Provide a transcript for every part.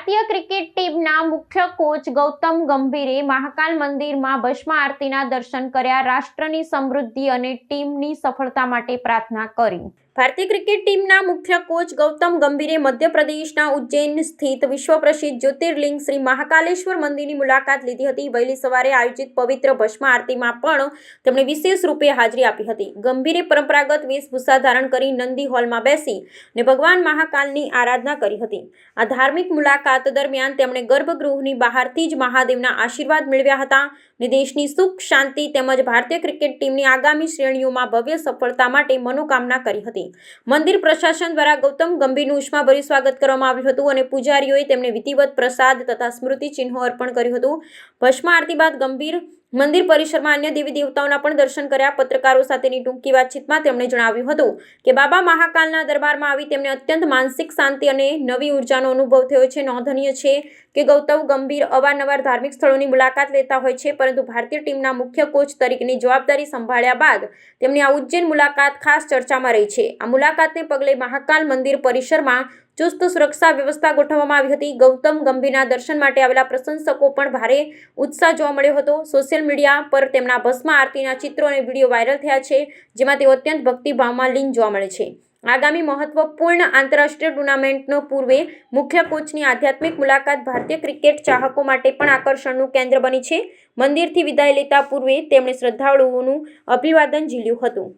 ભારતીય ક્રિકેટ ટીમના મુખ્ય કોચ ગૌતમ ગંભીરે મહાકાલ મંદિરમાં ભસ્મ આરતીના દર્શન કર્યા. રાષ્ટ્રની સમૃદ્ધિ અને ટીમની સફળતા માટે પ્રાર્થના કરી. ભારતીય ક્રિકેટ ટીમના મુખ્ય કોચ ગૌતમ ગંભીરે મધ્યપ્રદેશના ઉજ્જૈન સ્થિત વિશ્વ પ્રસિદ્ધ જ્યોતિર્લિંગ શ્રી મહાકાલેશ્વર મંદિરની મુલાકાત લીધી હતી. વહેલી સવારે આયોજિત પવિત્ર ભસ્મ આરતીમાં પણ તેમણે વિશેષ રૂપે હાજરી આપી હતી. ગંભીરે પરંપરાગત વેશભૂષા ધારણ કરી નંદી હોલમાં બેસી અને ભગવાન મહાકાલની આરાધના કરી હતી. આ ધાર્મિક મુલાકાત દરમિયાન તેમણે ગર્ભગૃહની બહારથી જ મહાદેવના આશીર્વાદ મેળવ્યા હતા અને દેશની સુખ શાંતિ તેમજ ભારતીય ક્રિકેટ ટીમની આગામી શ્રેણીઓમાં ભવ્ય સફળતા માટે મનોકામના કરી હતી. મંદિર પ્રશાસન દ્વારા ગૌતમ ગંભીરનું ઉષ્માભર્યું સ્વાગત કરવામાં આવ્યું હતું અને પૂજારીઓએ તેમને વિધિવત પ્રસાદ તથા સ્મૃતિ ચિહ્નો અર્પણ કર્યું હતું. ભસ્મ આરતી બાદ ગંભીર મંદિર પરિસરમાં અન્ય દેવી દેવતાઓના પણ દર્શન કર્યા. પત્રકારો સાથેની ટૂંકી વાતચીતમાં તેમણે જણાવ્યું હતું કે બાબા મહાકાલના દરબારમાં આવી તેમને અત્યંત માનસિક શાંતિ અને નવી ઉર્જાનો અનુભવ થયો છે. નોંધનીય છે કે ગૌતમ ગંભીર અવારનવાર ધાર્મિક સ્થળોની મુલાકાત લેતા હોય છે, પરંતુ ભારતીય ટીમના મુખ્ય કોચ તરીકેની જવાબદારી સંભાળ્યા બાદ તેમની આ ઉજ્જૈન મુલાકાત ખાસ ચર્ચામાં રહી છે. આ મુલાકાતને પગલે મહાકાલ મંદિર પરિસરમાં ચુસ્ત સુરક્ષા વ્યવસ્થા ગોઠવવામાં આવી હતી. ગૌતમ ગંભીરના દર્શન માટે આવેલા પ્રશંસકો પણ ભારે ઉત્સાહ જોવા મળ્યો હતો. સોશિયલ મીડિયા પર તેમના ભસ્મ આરતીના ચિત્રો અને વિડીયો વાયરલ થયા છે, જેમાં તેઓ અત્યંત ભક્તિભાવમાં લીન જોવા મળે છે. આગામી મહત્વપૂર્ણ આંતરરાષ્ટ્રીય ટુર્નામેન્ટનો પૂર્વે મુખ્ય કોચની આધ્યાત્મિક મુલાકાત ભારતીય ક્રિકેટ ચાહકો માટે પણ આકર્ષણનું કેન્દ્ર બની છે. મંદિરથી વિદાય લેતા પૂર્વે તેમણે શ્રદ્ધાળુઓનું અભિવાદન ઝીલ્યું હતું.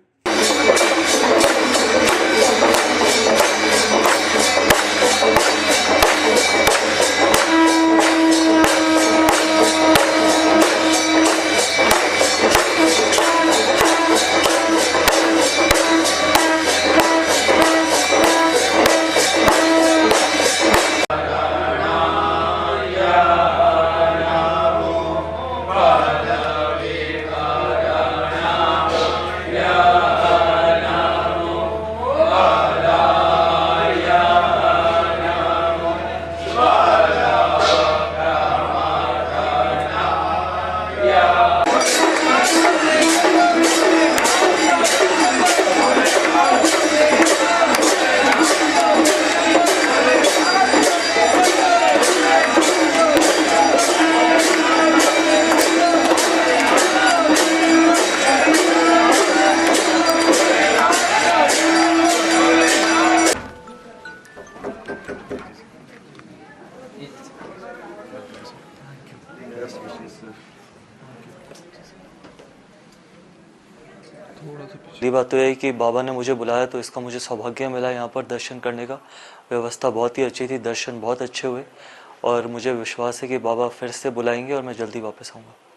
पहली बात तो यह है कि बाबा ने मुझे बुलाया तो इसका मुझे सौभाग्य मिला यहाँ पर दर्शन करने का. व्यवस्था बहुत ही अच्छी थी, दर्शन बहुत अच्छे हुए और मुझे विश्वास है कि बाबा फिर से बुलाएंगे और मैं जल्दी वापस आऊँगा.